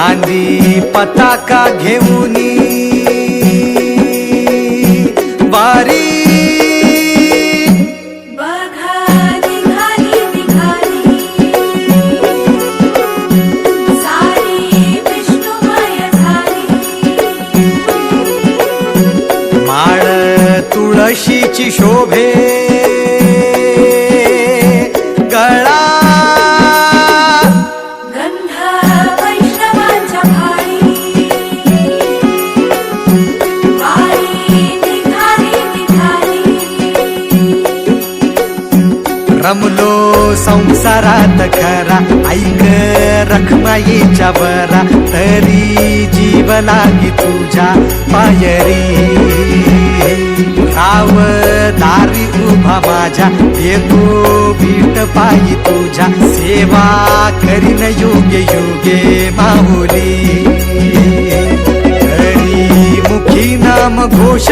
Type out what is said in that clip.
खांदी पताका घेऊनी वारी तुळशीची शोभे गळा गंध वैष्णवांच्या भाळी वारी निघाली रमलो संसारात खरा ऐक रखमाईच्या बरा तरी जीव लागी तुझ्या पायरी राव दारी उभा माझ्या येतो बीट पायी तुझ्या सेवा करीन योग्य योगे माऊली हरी मुखी नाम घोष